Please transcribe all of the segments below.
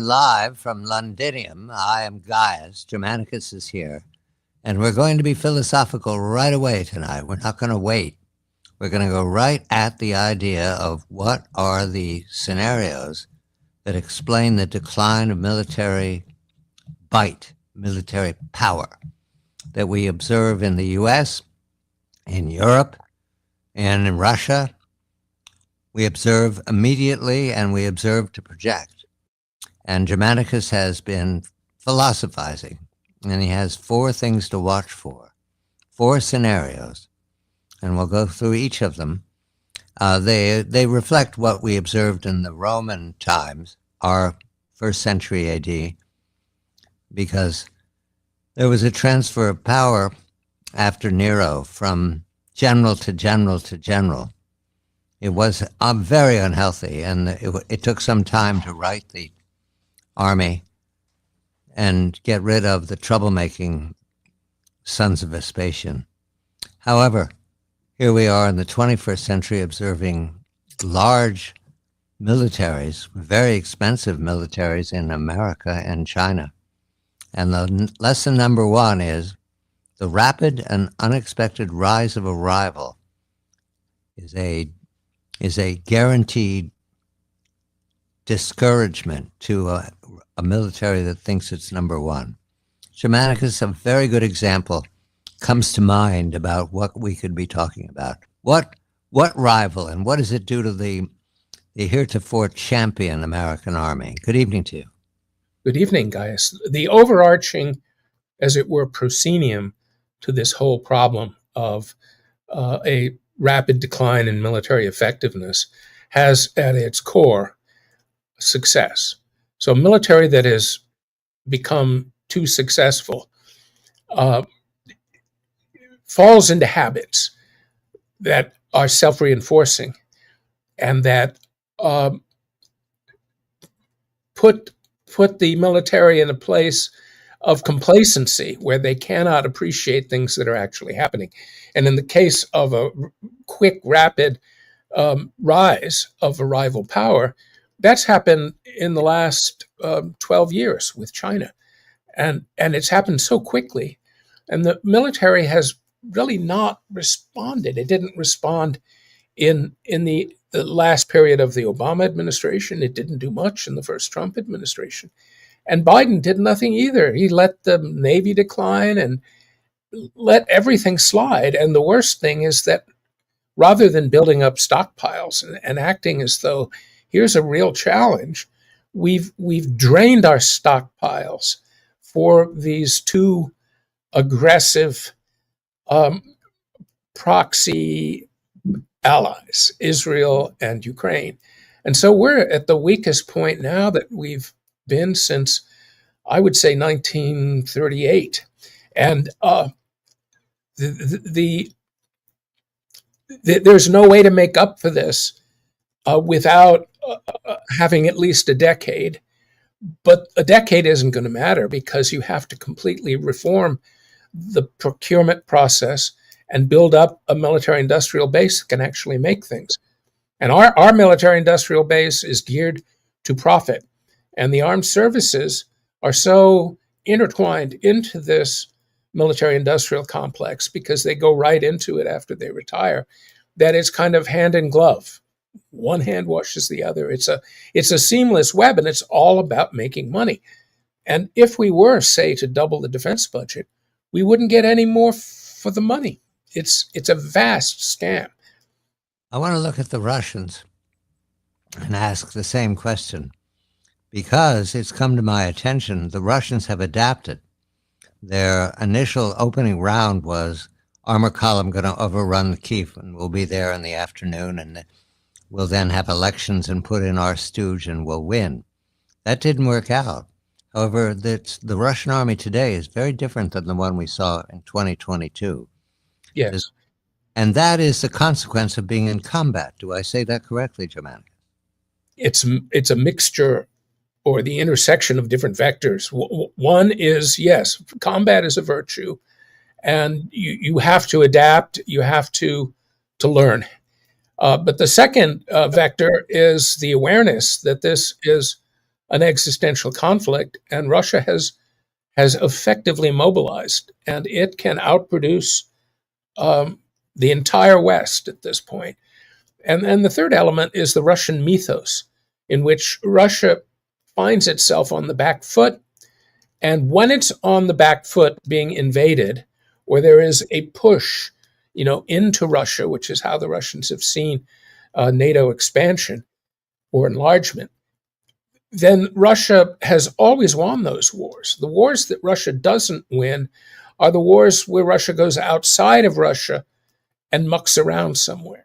live from Londinium. I am Gaius. Germanicus is here. And we're going to be philosophical right away tonight. We're not going to wait. We're going to go right at the idea of what are the scenarios that explain the decline of military might, military power that we observe in the US, in Europe, and in Russia. We observe immediately and we observe to project. And Germanicus has been philosophizing, and he has 4 things to watch for, 4 scenarios, and we'll go through each of them. They reflect what we observed in the Roman times, our 1st century AD, because there was a transfer of power after Nero from general to general to general. It was very unhealthy, and it took some time to right the army and get rid of the troublemaking sons of Vespasian. However, here we are in the 21st century observing large militaries, very expensive militaries in America and China. And the lesson number 1 is the rapid and unexpected rise of a rival is a guaranteed discouragement to a military that thinks it's number 1. Germanicus, a very good example, comes to mind about what we could be talking about. What rival, and what does it do to the heretofore champion American army? Good evening to you. Good evening, Gaius. The overarching, as it were, proscenium to this whole problem of a rapid decline in military effectiveness has at its core success. So military that has become too successful falls into habits that are self-reinforcing and that put the military in a place of complacency where they cannot appreciate things that are actually happening. And in the case of a quick, rapid rise of a rival power, that's happened in the last 12 years with China. And it's happened so quickly. And the military has really not responded. It didn't respond in the last period of the Obama administration. It didn't do much in the first Trump administration. And Biden did nothing either. He let the Navy decline and let everything slide. And the worst thing is that rather than building up stockpiles and acting as though here's a real challenge, we've drained our stockpiles for these 2 aggressive proxy allies, Israel and Ukraine. And so we're at the weakest point now that we've been since, I would say, 1938. And there's no way to make up for this without having at least a decade. But a decade isn't going to matter because you have to completely reform the procurement process and build up a military-industrial base that can actually make things. And our military-industrial base is geared to profit. And the armed services are so intertwined into this military-industrial complex because they go right into it after they retire that it's kind of hand in glove. One hand washes the other. It's a seamless web, and it's all about making money. And if we were, say, to double the defense budget, we wouldn't get any more for the money. It's a vast scam. I want to look at the Russians and ask the same question, because it's come to my attention the Russians have adapted. Their initial opening round was armor column going to overrun Kyiv, and we'll be there in the afternoon, and we'll then have elections and put in our stooge and we'll win. That didn't work out. However, the Russian army today is very different than the one we saw in 2022. Yes. And that is the consequence of being in combat. Do I say that correctly, Germanicus? It's a mixture or the intersection of different vectors. One is, yes, combat is a virtue, and you have to adapt, you have to learn. But the second vector is the awareness that this is an existential conflict, and Russia has effectively mobilized, and it can outproduce the entire West at this point. And the third element is the Russian mythos, in which Russia finds itself on the back foot. And when it's on the back foot being invaded, or there is a push, into Russia, which is how the Russians have seen NATO expansion or enlargement, then Russia has always won those wars. The wars that Russia doesn't win are the wars where Russia goes outside of Russia and mucks around somewhere.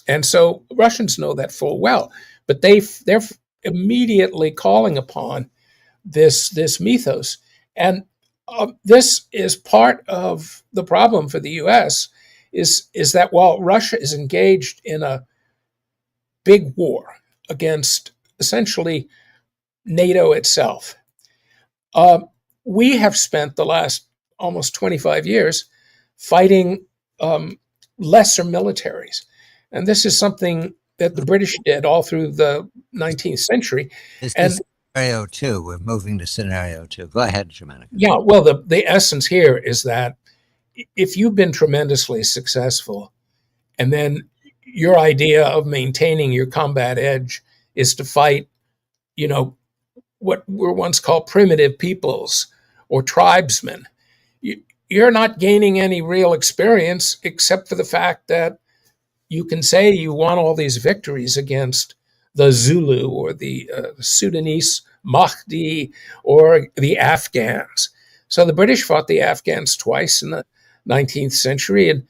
And so Russians know that full well, but they're immediately calling upon this mythos. And this is part of the problem for the U.S. is that while Russia is engaged in a big war against essentially NATO itself, we have spent the last almost 25 years fighting lesser militaries. And this is something that the British did all through the 19th century. This is scenario 2. We're moving to scenario 2. Go ahead, Germanicus. Yeah, well, the essence here is that if you've been tremendously successful, and then your idea of maintaining your combat edge is to fight, what were once called primitive peoples or tribesmen, you're not gaining any real experience except for the fact that you can say you won all these victories against the Zulu or the Sudanese Mahdi or the Afghans. So the British fought the Afghans twice in the 19th century, and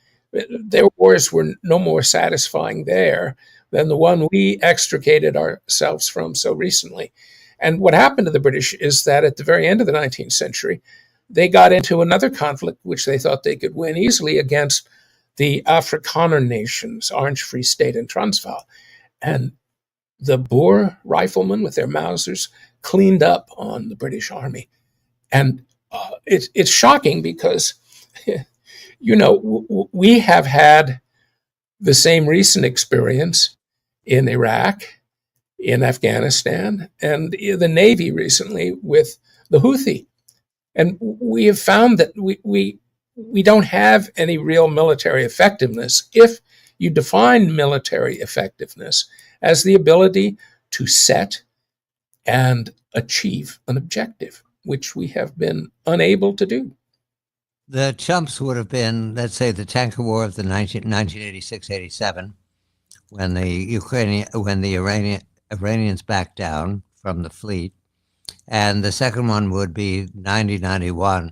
their wars were no more satisfying there than the one we extricated ourselves from so recently. And what happened to the British is that at the very end of the 19th century, they got into another conflict which they thought they could win easily against the Afrikaner nations, Orange Free State and Transvaal. And the Boer riflemen with their Mausers cleaned up on the British Army. And it's shocking because, we have had the same recent experience in Iraq, in Afghanistan, and the Navy recently with the Houthi. And we have found that we don't have any real military effectiveness if you define military effectiveness as the ability to set and achieve an objective, which we have been unable to do. The chumps would have been, let's say, the tanker war of the 1986-87, when the Iranians backed down from the fleet, and the second one would be 90-91,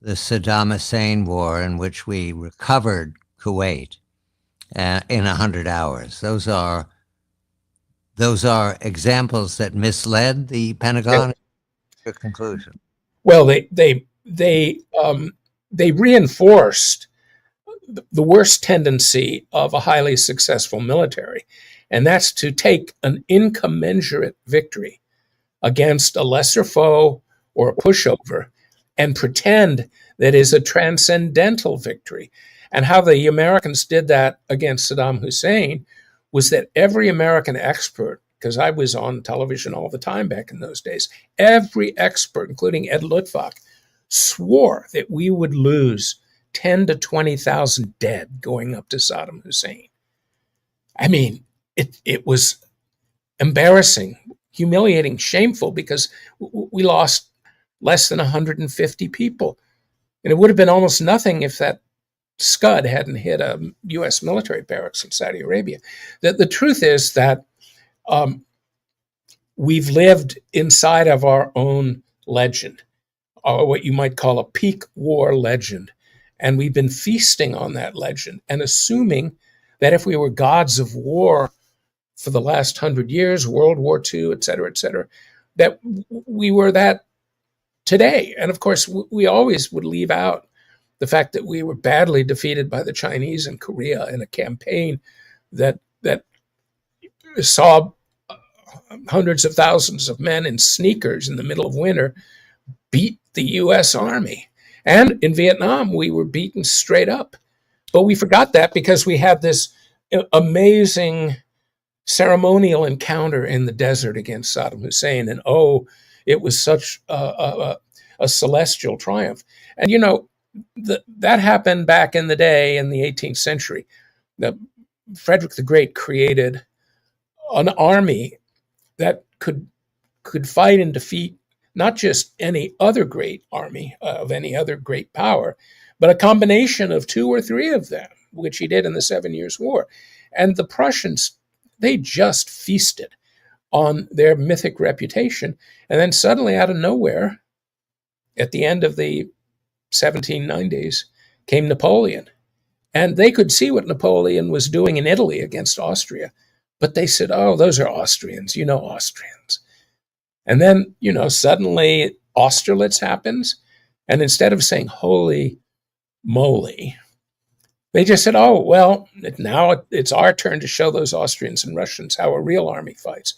the Saddam Hussein war, in which we recovered Kuwait in 100 hours. Those are examples that misled the Pentagon. Your conclusion? Well, they reinforced the worst tendency of a highly successful military, and that's to take an incommensurate victory against a lesser foe or a pushover and pretend that is a transcendental victory. And how the Americans did that against Saddam Hussein was that every American expert, because I was on television all the time back in those days, every expert, including Ed Luttwak, swore that we would lose 10 to 20,000 dead going up to Saddam Hussein. I mean, it was embarrassing, humiliating, shameful, because we lost less than 150 people. And it would have been almost nothing if that Scud hadn't hit a U.S. military barracks in Saudi Arabia. The truth is that we've lived inside of our own legend, or what you might call a peak war legend. And we've been feasting on that legend and assuming that if we were gods of war for the last 100 years, World War II, et cetera, that we were that today. And of course, we always would leave out the fact that we were badly defeated by the Chinese in Korea in a campaign that saw hundreds of thousands of men in sneakers in the middle of winter beat the U.S. Army. And in Vietnam, we were beaten straight up. But we forgot that because we had this amazing ceremonial encounter in the desert against Saddam Hussein. And oh, it was such a celestial triumph. And, that happened back in the day in the 18th century. Frederick the Great created an army that could fight and defeat not just any other great army of any other great power, but a combination of two or three of them, which he did in the 7 Years' War. And the Prussians, they just feasted on their mythic reputation. And then suddenly, out of nowhere, at the end of the 1790s, came Napoleon. And they could see what Napoleon was doing in Italy against Austria. But they said, oh, those are Austrians, Austrians. And then, suddenly Austerlitz happens. And instead of saying, holy moly, they just said, oh, well, now it's our turn to show those Austrians and Russians how a real army fights.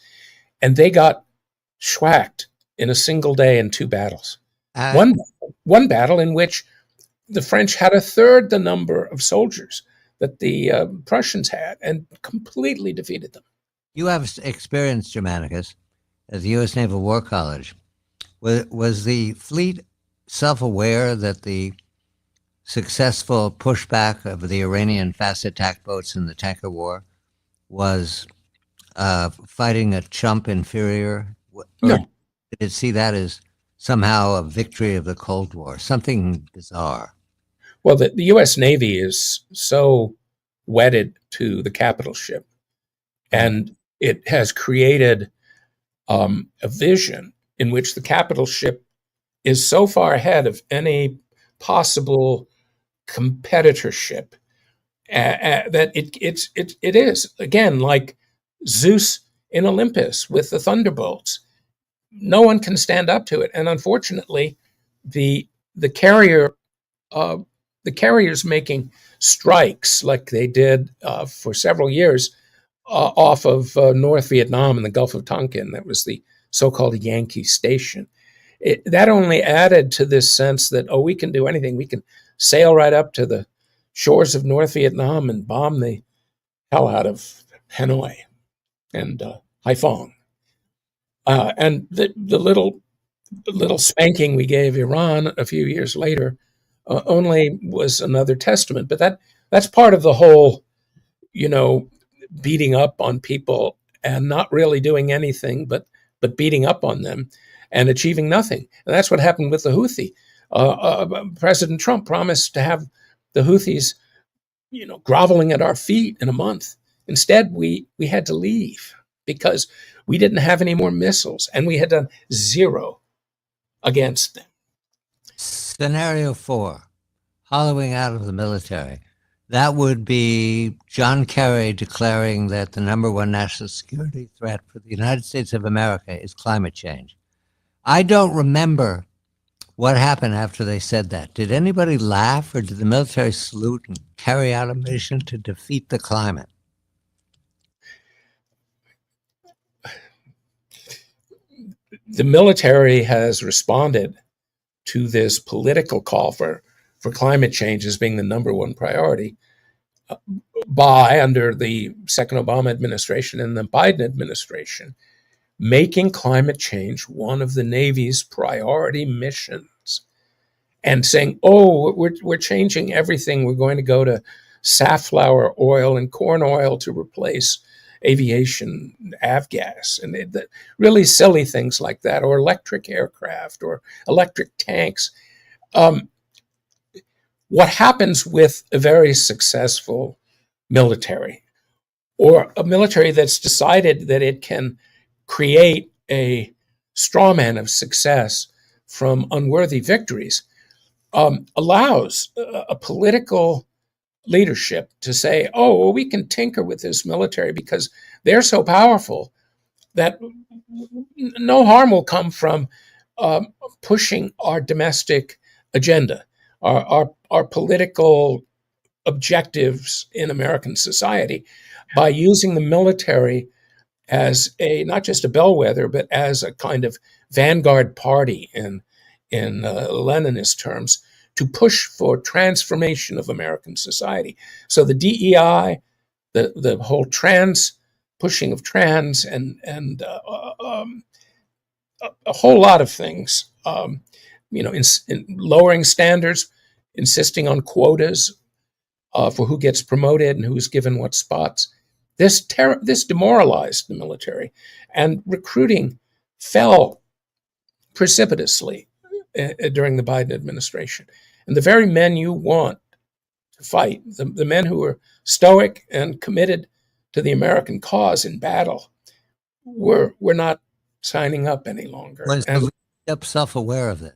And they got schwacked in a single day in two battles. One battle in which the French had a third the number of soldiers that the Prussians had and completely defeated them. You have experience, Germanicus, at the U.S. Naval War College. Was the fleet self-aware that the successful pushback of the Iranian fast attack boats in the tanker war was fighting a chump inferior? No. Or did it see that as somehow a victory of the Cold War? Something bizarre. Well, the U.S. Navy is so wedded to the capital ship, and it has created a vision in which the capital ship is so far ahead of any possible competitorship that it is, again, like Zeus in Olympus with the thunderbolts. No one can stand up to it, and unfortunately, the carriers making strikes like they did for several years off of North Vietnam and the Gulf of Tonkin. That was the so-called Yankee Station. That only added to this sense that, oh, we can do anything. We can sail right up to the shores of North Vietnam and bomb the hell out of Hanoi and Haiphong. And the little spanking we gave Iran a few years later only was another testament. But that's part of the whole, beating up on people and not really doing anything but beating up on them and achieving nothing. And that's what happened with the Houthi. President Trump promised to have the Houthis, groveling at our feet in a month. Instead, we had to leave because we didn't have any more missiles, and we had done zero against them. Scenario 4, hollowing out of the military. That would be John Kerry declaring that the number one national security threat for the United States of America is climate change. I don't remember what happened after they said that. Did anybody laugh, or did the military salute and carry out a mission to defeat the climate? The military has responded to this political call for climate change as being the number one priority by, under the second Obama administration and the Biden administration, making climate change one of the Navy's priority missions and saying, oh, we're changing everything. We're going to go to safflower oil and corn oil to replace aviation avgas, and really silly things like that, or electric aircraft or electric tanks. What happens with a very successful military, or a military that's decided that it can create a straw man of success from unworthy victories, allows a political leadership to say, oh, well, we can tinker with this military because they're so powerful that no harm will come from pushing our domestic agenda, our political objectives in American society, by using the military as not just a bellwether, but as a kind of vanguard party in Leninist terms, to push for transformation of American society. So the DEI, the whole trans pushing of trans and a whole lot of things. In lowering standards, insisting on quotas for who gets promoted and who's given what spots. This demoralized the military, and recruiting fell precipitously during the Biden administration. And the very men you want to fight, the men who were stoic and committed to the American cause in battle, were not signing up any longer. Was the leadership self-aware of this?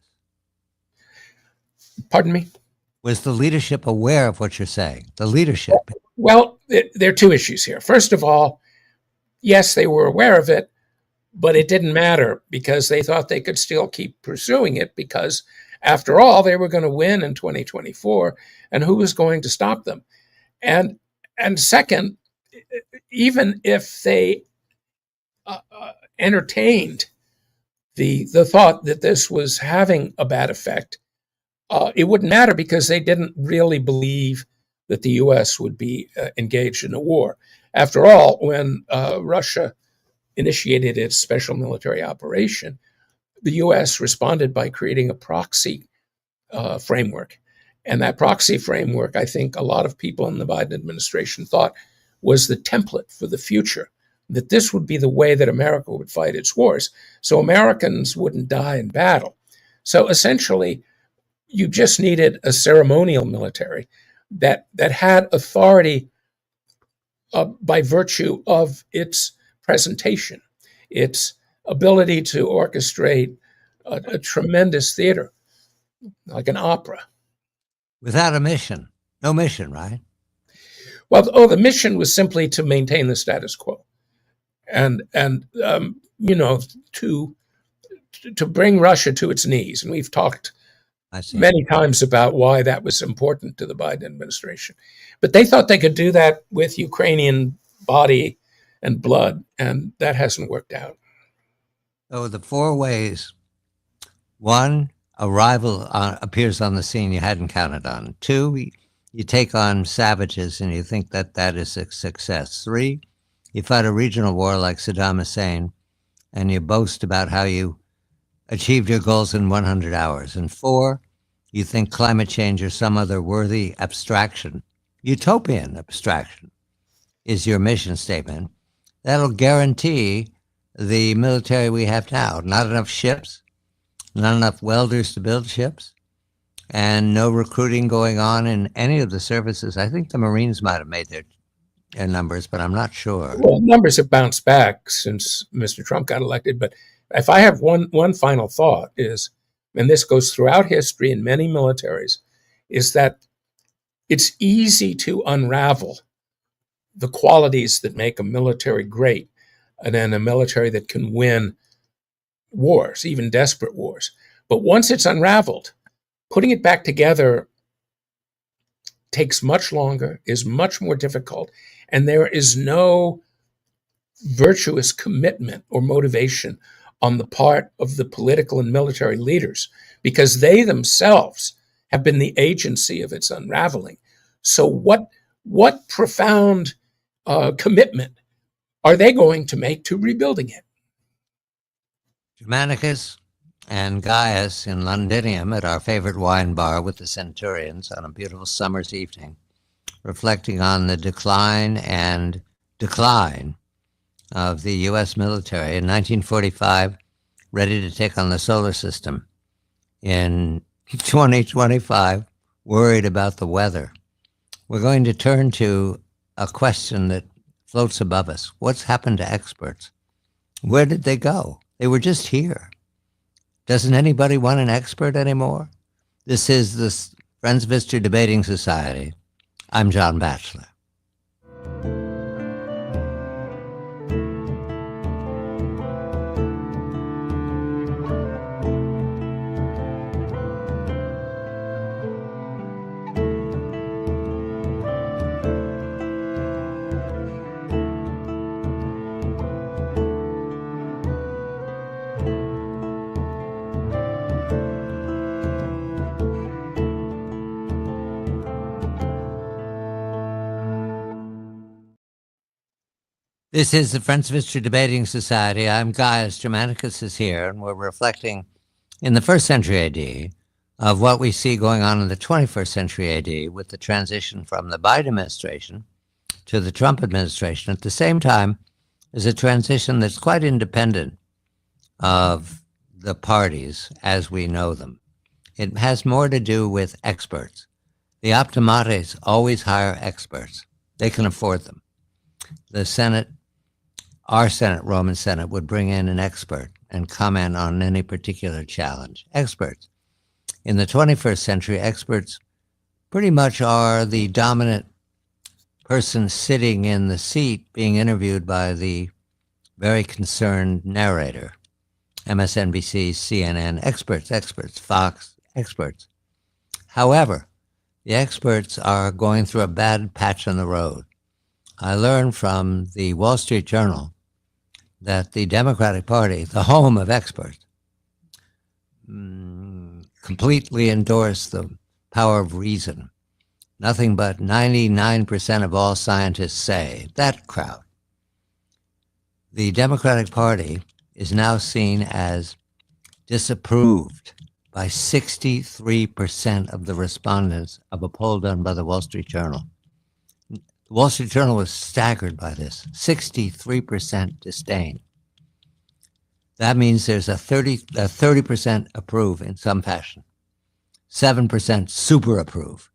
Pardon me? Was the leadership aware of what you're saying? The leadership? Well, there are two issues here. First of all, yes, they were aware of it, but it didn't matter because they thought they could still keep pursuing it because, after all, they were going to win in 2024, and who was going to stop them? And second, even if they entertained the thought that this was having a bad effect, it wouldn't matter because they didn't really believe that the U.S. would be engaged in a war. After all, when Russia initiated its special military operation, the U.S. responded by creating a proxy framework. And that proxy framework, I think a lot of people in the Biden administration thought was the template for the future, that this would be the way that America would fight its wars, so Americans wouldn't die in battle. So essentially, you just needed a ceremonial military that had authority by virtue of its presentation, its ability to orchestrate a tremendous theater, like an opera. Without a mission. No mission, right? Well, the mission was simply to maintain the status quo, and to bring Russia to its knees. And we've talked many times about why that was important to the Biden administration. But they thought they could do that with Ukrainian body and blood, and that hasn't worked out. So the four ways: one, a rival appears on the scene you hadn't counted on. Two, you take on savages and you think that is a success. Three, you fight a regional war like Saddam Hussein and you boast about how you achieved your goals in 100 hours. And four, you think climate change or some other worthy abstraction, utopian abstraction, is your mission statement. That'll guarantee the military we have now. Not enough ships, not enough welders to build ships, and no recruiting going on in any of the services. I think the Marines might have made their numbers, but I'm not sure. Well, numbers have bounced back since Mr. Trump got elected. But if I have one final thought is, and this goes throughout history in many militaries, is that it's easy to unravel the qualities that make a military great, and then a military that can win wars, even desperate wars. But once it's unraveled, putting it back together takes much longer, is much more difficult, and there is no virtuous commitment or motivation on the part of the political and military leaders, because they themselves have been the agency of its unraveling. So what profound commitment are they going to make to rebuilding it? Germanicus and Gaius in Londinium at our favorite wine bar with the Centurions on a beautiful summer's evening, reflecting on the decline of the U.S. military in 1945, ready to take on the solar system. In 2025, worried about the weather. We're going to turn to a question that floats above us. What's happened to experts? Where did they go? They were just here. Doesn't anybody want an expert anymore? This is the Friends of History Debating Society. I'm John Batchelor. This is the Friends of History Debating Society. I'm Gaius. Germanicus is here, and we're reflecting in the 1st century AD of what we see going on in the 21st century AD with the transition from the Biden administration to the Trump administration. At the same time, is a transition that's quite independent of the parties as we know them. It has more to do with experts. The optimates always hire experts. They can afford them. The Senate, our Senate, Roman Senate, would bring in an expert and comment on any particular challenge. Experts. In the 21st century, experts pretty much are the dominant person sitting in the seat being interviewed by the very concerned narrator. MSNBC, CNN, experts, Fox, experts. However, the experts are going through a bad patch on the road. I learned from the Wall Street Journal that the Democratic Party, the home of experts, completely endorsed the power of reason. Nothing but 99% of all scientists say, that crowd. The Democratic Party is now seen as disapproved by 63% of the respondents of a poll done by the Wall Street Journal. The Wall Street Journal was staggered by this, 63% disdain. That means there's a 30% approve in some fashion, 7% super approve.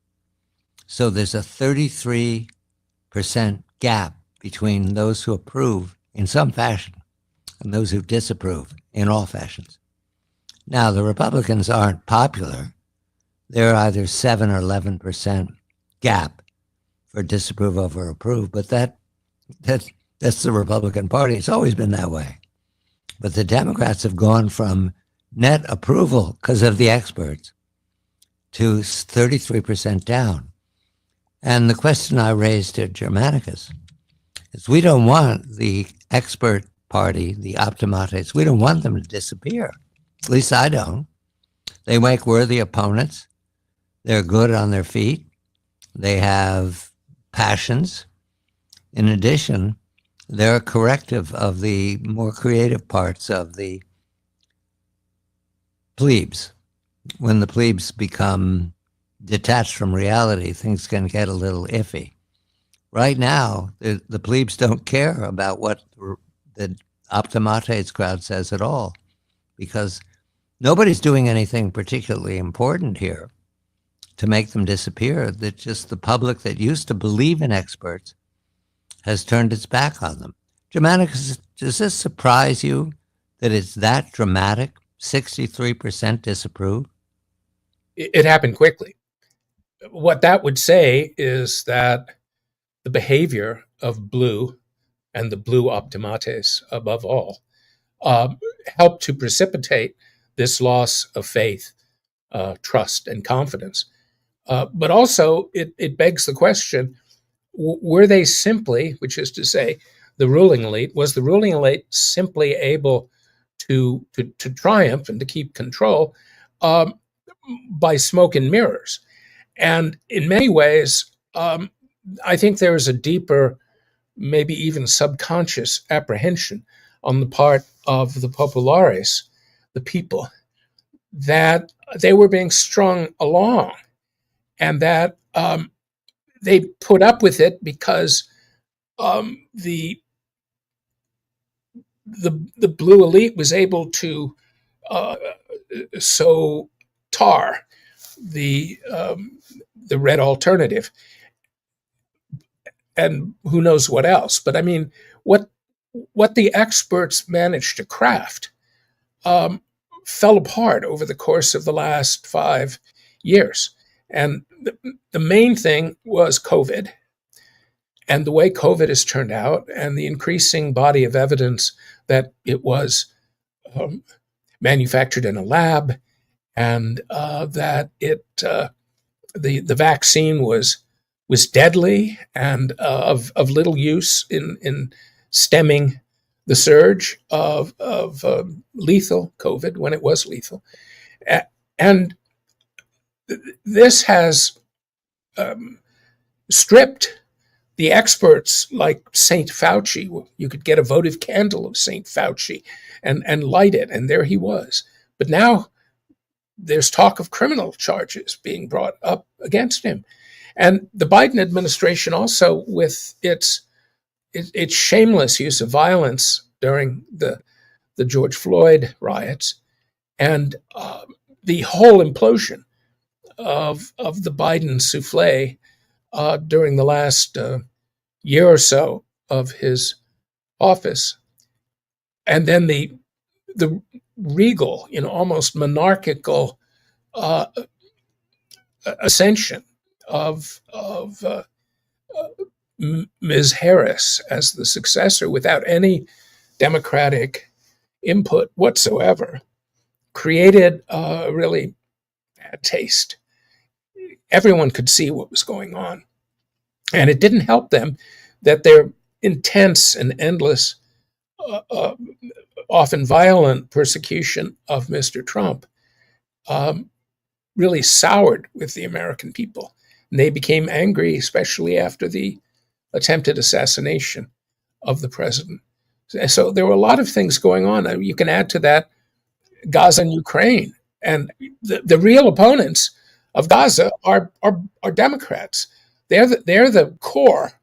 So there's a 33% gap between those who approve in some fashion and those who disapprove in all fashions. Now, the Republicans aren't popular. They're either 7 or 11% gap for disapprove over approve, but that's the Republican Party. It's always been that way. But the Democrats have gone from net approval because of the experts to 33% down. And the question I raised to Germanicus is we don't want the expert party, the optimates, we don't want them to disappear. At least I don't. They make worthy opponents. They're good on their feet. They have passions. In addition, they're a corrective of the more creative parts of the plebes. When the plebes become detached from reality, things can get a little iffy. Right now, the plebes don't care about what the optimates crowd says at all, because nobody's doing anything particularly important here to make them disappear. That just the public that used to believe in experts has turned its back on them. Germanicus, does this surprise you that it's that dramatic? 63% disapprove? It happened quickly. What that would say is that the behavior of blue and the blue optimates above all helped to precipitate this loss of faith, trust, and confidence. But also, it begs the question, were they simply, which is to say, the ruling elite, was the ruling elite simply able to triumph and to keep control by smoke and mirrors? And in many ways, I think there is a deeper, maybe even subconscious apprehension on the part of the populares, the people, that they were being strung along and that they put up with it because the blue elite was able to sow tar the red alternative, and who knows what else. But I mean, what the experts managed to craft fell apart over the course of the last 5 years. And the main thing was COVID, and the way COVID has turned out, and the increasing body of evidence that it was manufactured in a lab, and that the vaccine was deadly and of little use in stemming the surge of lethal COVID when it was lethal. And this has stripped the experts like St. Fauci, you could get a votive candle of St. Fauci and light it, and there he was. But now there's talk of criminal charges being brought up against him. And the Biden administration also, with its shameless use of violence during the George Floyd riots, and the whole implosion of the Biden souffle during the last year or so of his office, and then the regal, almost monarchical ascension of Ms. Harris as the successor without any Democratic input whatsoever, created a really bad taste. Everyone could see what was going on. And it didn't help them that their intense and endless, often violent persecution of Mr. Trump really soured with the American people. And they became angry, especially after the attempted assassination of the president. So there were a lot of things going on. You can add to that Gaza and Ukraine. And the real opponents of Gaza are Democrats. They're the core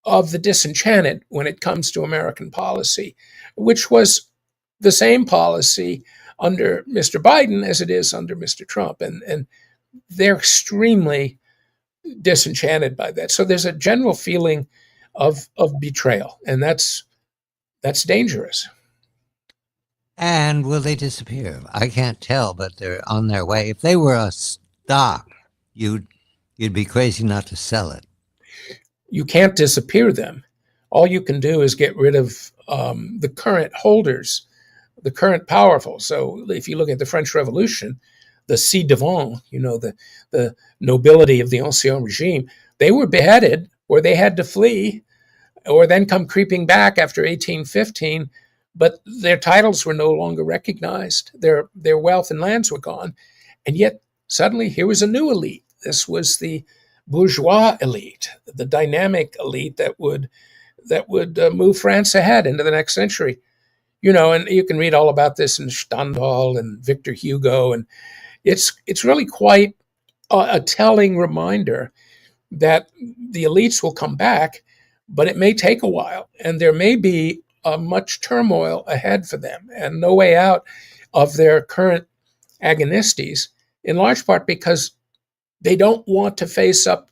of the disenchanted when it comes to American policy, which was the same policy under Mr. Biden as it is under Mr. Trump. And they're extremely disenchanted by that. So there's a general feeling of betrayal, and that's dangerous. And will they disappear? I can't tell, but they're on their way. If they were a stock, you'd be crazy not to sell it. You can't disappear them. All you can do is get rid of the current holders, the current powerful. So if you look at the French Revolution, the ci devant, the nobility of the Ancien Regime, they were beheaded or they had to flee or then come creeping back after 1815, but their titles were no longer recognized. Their wealth and lands were gone. And yet suddenly here was a new elite. This was the bourgeois elite, the dynamic elite that would move France ahead into the next century. And you can read all about this in Stendhal and Victor Hugo, and it's really quite a telling reminder that the elites will come back, but it may take a while, and there may be much turmoil ahead for them and no way out of their current agonistes, in large part because they don't want to face up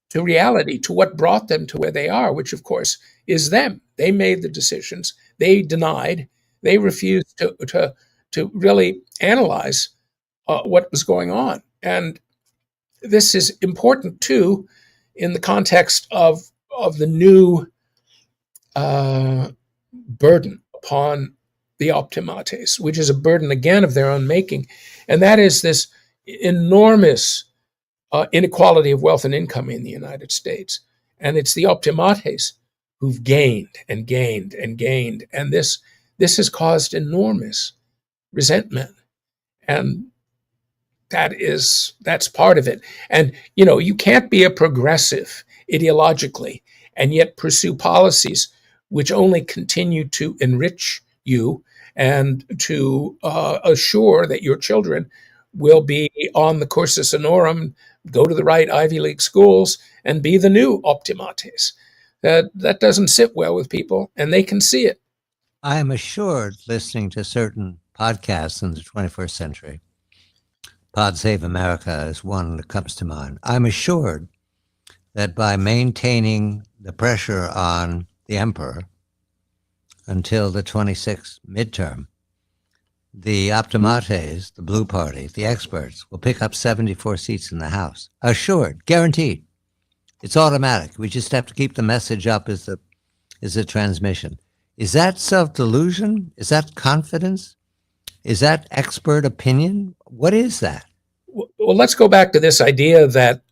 to reality, to what brought them to where they are, which of course is them. They made the decisions. They denied. They refused to really analyze what was going on. And this is important too in the context of the new burden upon the optimates, which is a burden again of their own making. And that is this enormous inequality of wealth and income in the United States. And it's the optimates who've gained and gained and gained. And this has caused enormous resentment. And that's part of it. And, you can't be a progressive ideologically and yet pursue policies which only continue to enrich you and to assure that your children will be on the cursus honorum, go to the right Ivy League schools, and be the new optimates. That doesn't sit well with people, and they can see it. I am assured, listening to certain podcasts in the 21st century, Pod Save America is one that comes to mind. I'm assured that by maintaining the pressure on the emperor until the 26th midterm, the optimates, the blue party, the experts, will pick up 74 seats in the House. Assured, guaranteed. It's automatic. We just have to keep the message up as the transmission. Is that self-delusion? Is that confidence? Is that expert opinion? What is that? Well, let's go back to this idea that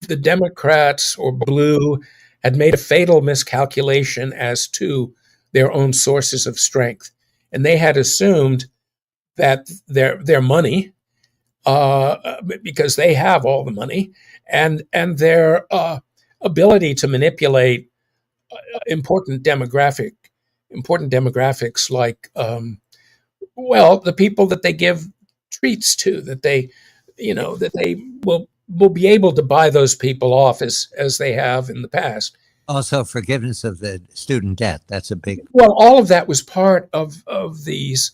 the Democrats or blue had made a fatal miscalculation as to their own sources of strength. And they had assumed that their money, because they have all the money, and their ability to manipulate important demographics like, well, the people that they give treats to, that they, that they will be able to buy those people off as they have in the past. Also, forgiveness of the student debt. That's a big. Well, all of that was part of these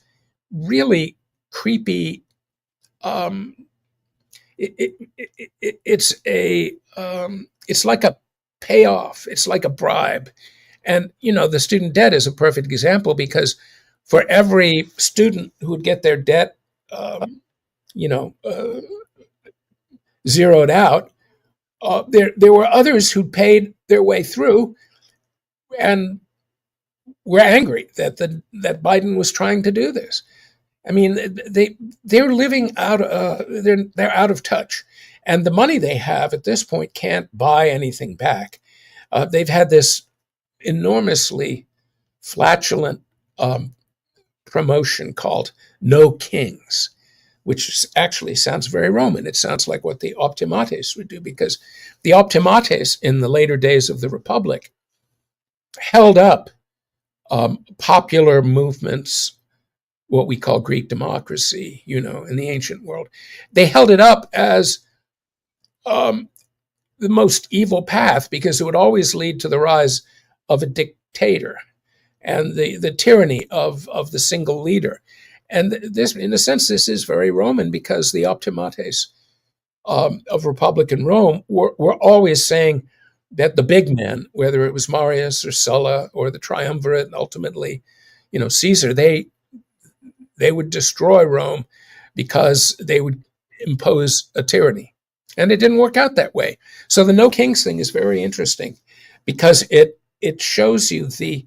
really creepy. Um, it's like a payoff. It's like a bribe, and the student debt is a perfect example, because for every student who would get their debt, zeroed out, there were others who paid their way through and were angry that Biden was trying to do this. I mean, they're living out. They're out of touch, and the money they have at this point can't buy anything back. They've had this enormously flatulent promotion called "No Kings," which actually sounds very Roman. It sounds like what the optimates would do, because the optimates in the later days of the Republic held up popular movements, what we call Greek democracy, in the ancient world. They held it up as the most evil path, because it would always lead to the rise of a dictator and the tyranny of the single leader. And this, in a sense, this is very Roman, because the optimates of Republican Rome were always saying that the big men, whether it was Marius or Sulla or the triumvirate, and ultimately, Caesar, they would destroy Rome because they would impose a tyranny. And it didn't work out that way. So the no kings thing is very interesting, because it shows you the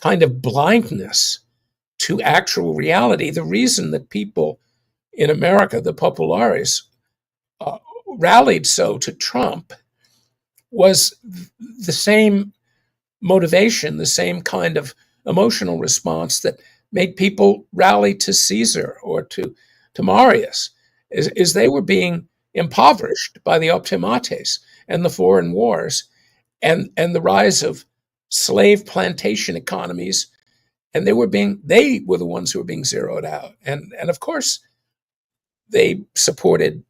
kind of blindness to actual reality. The reason that people in America, the populares, rallied so to Trump was the same motivation, the same kind of emotional response that made people rally to Caesar or to Marius, is they were being impoverished by the optimates and the foreign wars and the rise of slave plantation economies. And they were the ones who were being zeroed out. And of course, they supported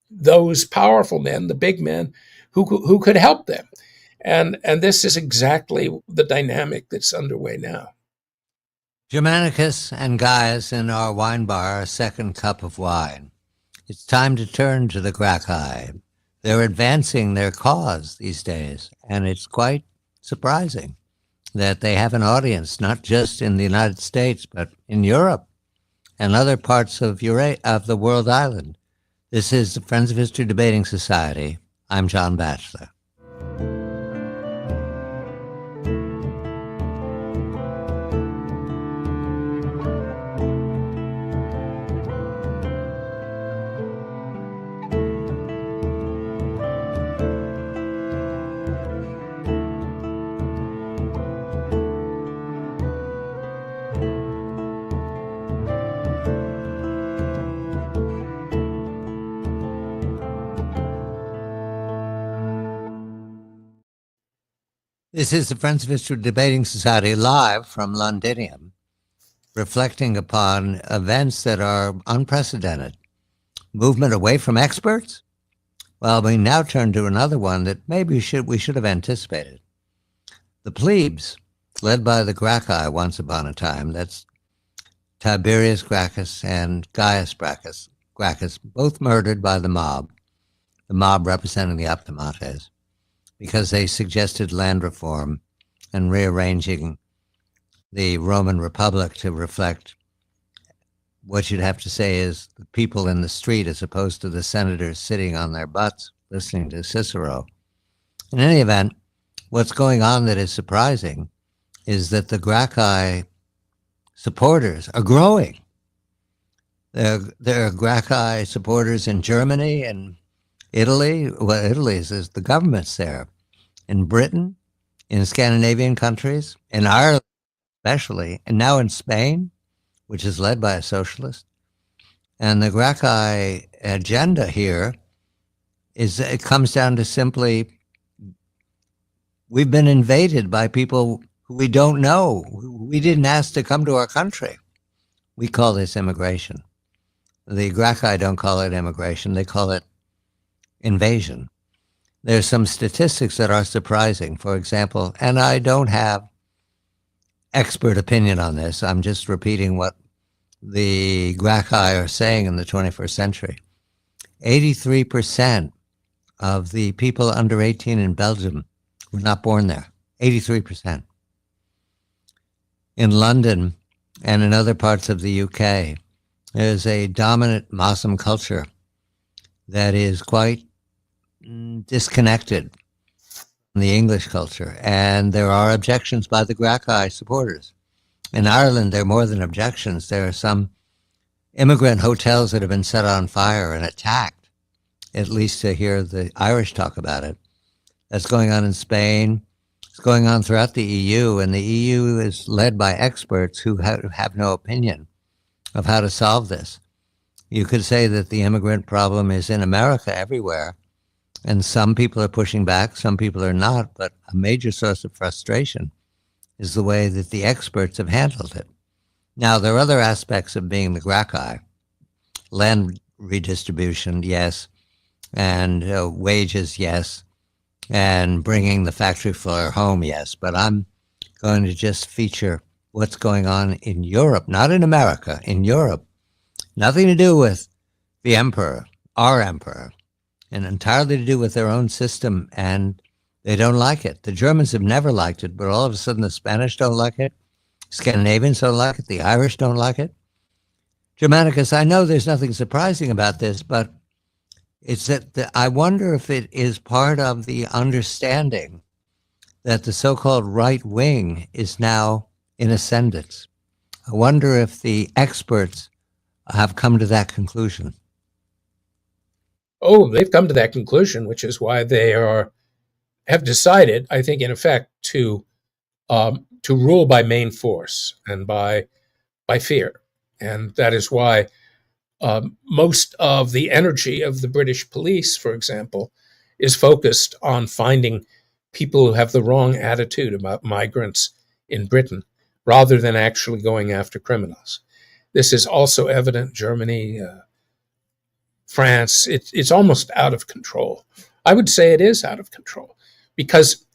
those powerful men, the big men, who could help them. And this is exactly the dynamic that's underway now. Germanicus and Gaius in our wine bar, a second cup of wine. It's time to turn to the Gracchi. They're advancing their cause these days, and it's quite surprising that they have an audience, not just in the United States, but in Europe and other parts of the world island. This is the Friends of History Debating Society. I'm John Batchelor. This is the Friends of History Debating Society live from Londinium, reflecting upon events that are unprecedented. Movement away from experts? Well, we now turn to another one that maybe we should have anticipated. The plebes, led by the Gracchi once upon a time, that's Tiberius Gracchus and Gaius Gracchus, both murdered by the mob representing the optimates, because they suggested land reform and rearranging the Roman Republic to reflect what you'd have to say is the people in the street as opposed to the senators sitting on their butts listening to Cicero. In any event, what's going on that is surprising is that the Gracchi supporters are growing. There are Gracchi supporters in Germany and Italy. Well, Italy is the government's there. In Britain, in Scandinavian countries, in Ireland especially, and now in Spain, which is led by a socialist. And the Gracchi agenda here it comes down to simply we've been invaded by people who we don't know, who we didn't ask to come to our country. We call this immigration. The Gracchi don't call it immigration, they call it invasion. There's some statistics that are surprising. For example, and I don't have expert opinion on this, I'm just repeating what the Gracchi are saying in the 21st century. 83% of the people under 18 in Belgium were not born there. 83%. In London and in other parts of the UK, there's a dominant Muslim culture that is quite disconnected from the English culture. And there are objections by the Gracchi supporters. In Ireland, there are more than objections. There are some immigrant hotels that have been set on fire and attacked, at least to hear the Irish talk about it. That's going on in Spain. It's going on throughout the EU, and the EU is led by experts who have no opinion of how to solve this. You could say that the immigrant problem is in America everywhere, and some people are pushing back, some people are not, but a major source of frustration is the way that the experts have handled it. Now, there are other aspects of being the Gracchi. Land redistribution, yes, and wages, yes, and bringing the factory floor home, yes. But I'm going to just feature what's going on in Europe, not in America, in Europe. Nothing to do with the emperor, our emperor, and entirely to do with their own system, and they don't like it. The Germans have never liked it, but all of a sudden the Spanish don't like it. Scandinavians don't like it. The Irish don't like it. Germanicus, I know there's nothing surprising about this, but it's that I wonder if it is part of the understanding that the so-called right wing is now in ascendance. I wonder if the experts have come to that conclusion. Oh, they've come to that conclusion, which is why they have decided, I think, in effect, to rule by main force and by fear, and that is why most of the energy of the British police, for example, is focused on finding people who have the wrong attitude about migrants in Britain, rather than actually going after criminals. This is also evident in Germany, France. It's almost out of control. I would say it is out of control because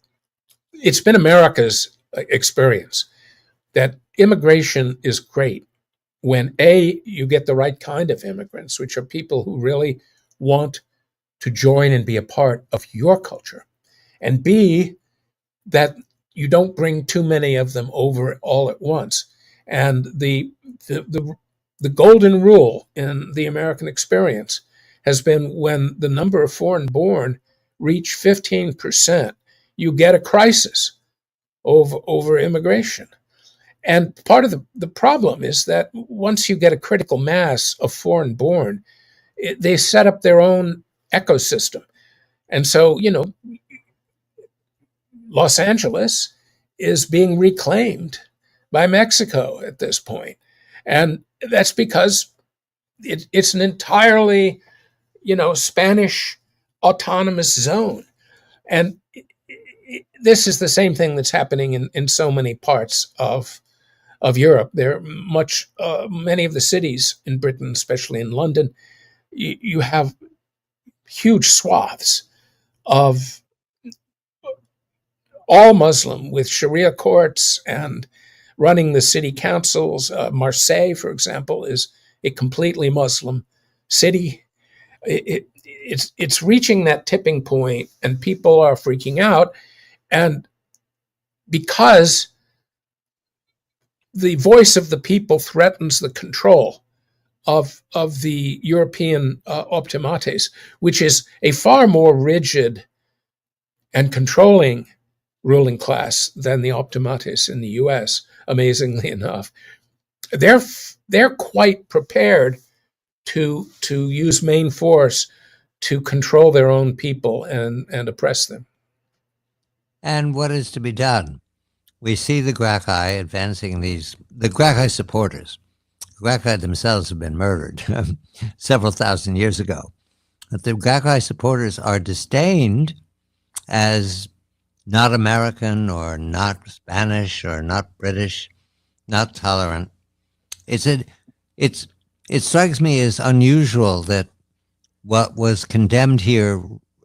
it's been America's experience that immigration is great when you get the right kind of immigrants, which are people who really want to join and be a part of your culture, and B, that you don't bring too many of them over all at once. And the golden rule in the American experience has been when the number of foreign born reach 15%, you get a crisis over immigration. And part of the problem is that once you get a critical mass of foreign born, they set up their own ecosystem. And so, Los Angeles is being reclaimed by Mexico at this point. And that's because it's an entirely, Spanish autonomous zone. And this is the same thing that's happening in so many parts of Europe. Many of the cities in Britain, especially in London, you have huge swaths of all Muslim with Sharia courts and running the city councils. Marseille, for example, is a completely Muslim city. It's reaching that tipping point, and people are freaking out. And because the voice of the people threatens the control of the European optimates, which is a far more rigid and controlling ruling class than the optimates in the US, amazingly enough. They're quite prepared to use main force to control their own people and oppress them. And what is to be done? We see the Gracchi advancing the Gracchi supporters. The Gracchi themselves have been murdered several thousand years ago. But the Gracchi supporters are disdained as not American or not Spanish or not British, not tolerant. It's a, it's it strikes me as unusual that what was condemned here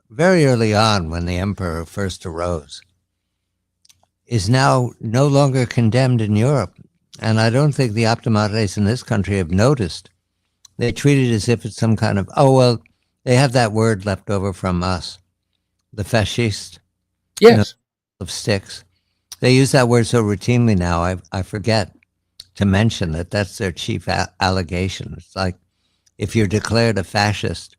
very early on when the emperor first arose is now no longer condemned in Europe. And I don't think the optimates in this country have noticed. They treat it as if it's some kind of, oh, well, they have that word left over from us, the fascist, Yes. of sticks. They use that word so routinely now, I forget to mention that that's their chief allegation. It's like if you're declared a fascist,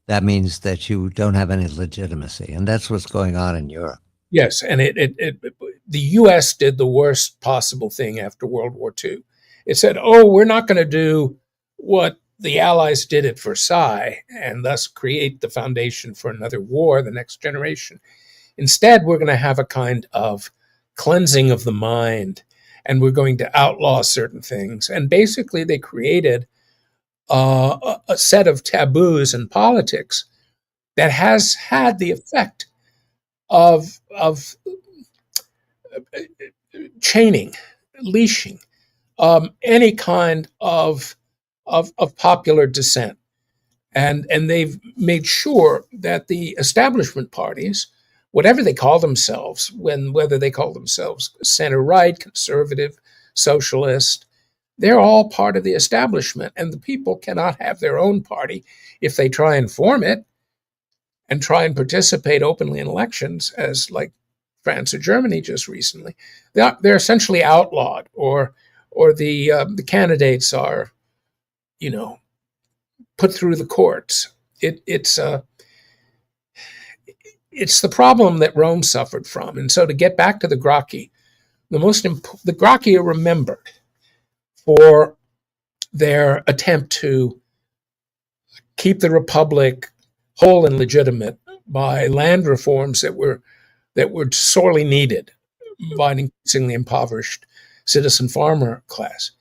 that means that you don't have any legitimacy. And that's what's going on in Europe. Yes, and the U.S. did the worst possible thing after World War II. It said, "Oh, we're not going to do what the Allies did at Versailles, and thus create the foundation for another war, the next generation. Instead, we're going to have a kind of cleansing of the mind, and we're going to outlaw certain things." And basically, they created a set of taboos in politics that has had the effect of chaining, leashing, any kind of popular dissent, and they've made sure that the establishment parties, whatever they call themselves, whether they call themselves center right, conservative, socialist, they're all part of the establishment, and the people cannot have their own party if they try and form it and try and participate openly in elections, as like France or Germany just recently. They're essentially outlawed, or the candidates are, put through the courts. It's the problem that Rome suffered from. And so, to get back to the Gracchi, the Gracchi are remembered for their attempt to keep the Republic whole and legitimate by land reforms that were sorely needed by an increasingly impoverished citizen farmer class.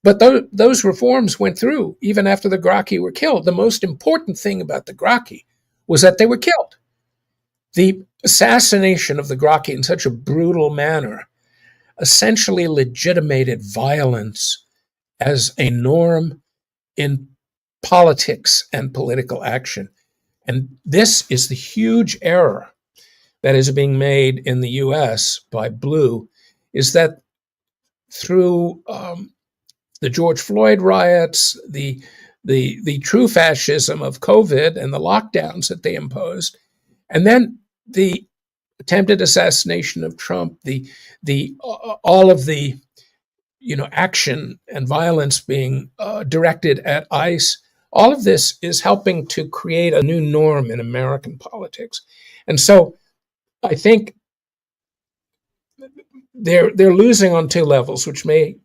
But those reforms went through even after the Gracchi were killed. The most important thing about the Gracchi was that they were killed. The assassination of the Gracchi in such a brutal manner essentially legitimated violence as a norm in politics and political action. And this is the huge error that is being made in the US by Blue, is that through the George Floyd riots, the true fascism of COVID and the lockdowns that they imposed, and then the attempted assassination of Trump, all of the action and violence being directed at ICE, all of this is helping to create a new norm in American politics. And so I think they're losing on two levels, which may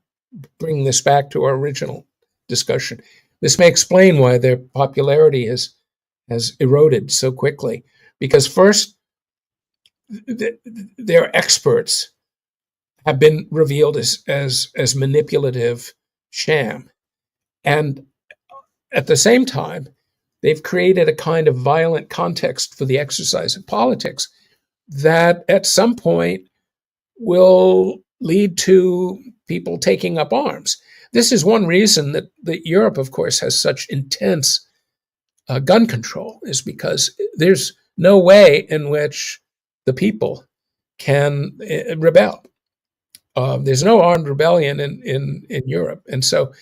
bring this back to our original discussion. This may explain why their popularity has eroded so quickly. Because first, their experts have been revealed as manipulative sham. And at the same time, they've created a kind of violent context for the exercise of politics that at some point will lead to people taking up arms. This is one reason that Europe, of course, has such intense gun control, is because there's no way in which the people can rebel. There's no armed rebellion in Europe. And so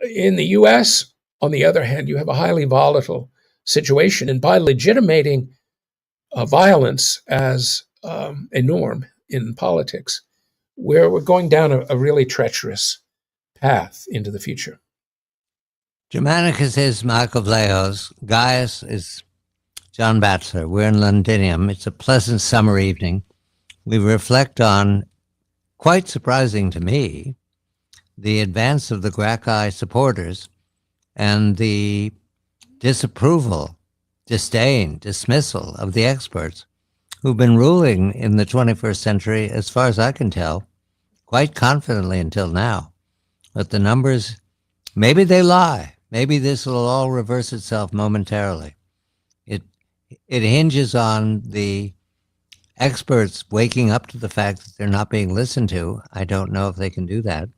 in the US, on the other hand, you have a highly volatile situation. And by legitimating violence as a norm in politics, we're going down a really treacherous path into the future. Germanicus is Michael Vlahos. Gaius is John Batchelor. We're in Londinium. It's a pleasant summer evening. We reflect on, quite surprising to me, the advance of the Gracchi supporters and the disapproval, disdain, dismissal of the experts who've been ruling in the 21st century, as far as I can tell, quite confidently until now. But the numbers, maybe they lie. Maybe this will all reverse itself momentarily. It hinges on the experts waking up to the fact that they're not being listened to. I don't know if they can do that.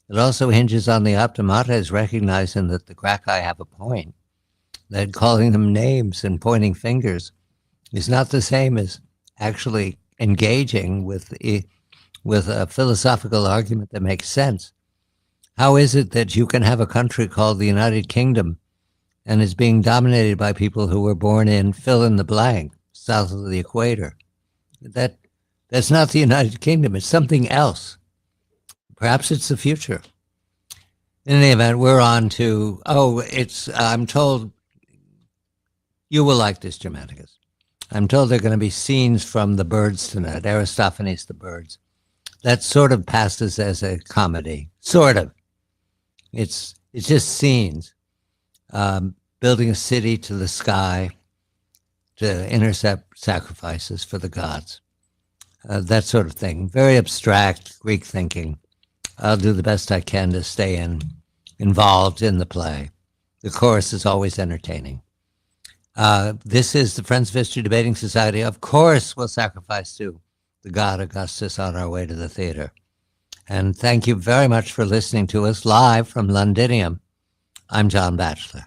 It also hinges on the optimates recognizing that the Gracchi have a point, that calling them names and pointing fingers is not the same as actually engaging with a philosophical argument that makes sense. How is it that you can have a country called the United Kingdom and is being dominated by people who were born in fill in the blank, south of the equator? That's not the United Kingdom. It's something else. Perhaps it's the future. In any event, we're on to, I'm told, you will like this, Germanicus. I'm told there are going to be scenes from The Birds tonight, Aristophanes' The Birds. That sort of passes as a comedy, sort of. It's just scenes, building a city to the sky to intercept sacrifices for the gods, that sort of thing. Very abstract Greek thinking. I'll do the best I can to stay involved in the play. The chorus is always entertaining. This is the Friends of History Debating Society. Of course, we'll sacrifice to the god Augustus on our way to the theater. And thank you very much for listening to us live from Londinium. I'm John Batchelor.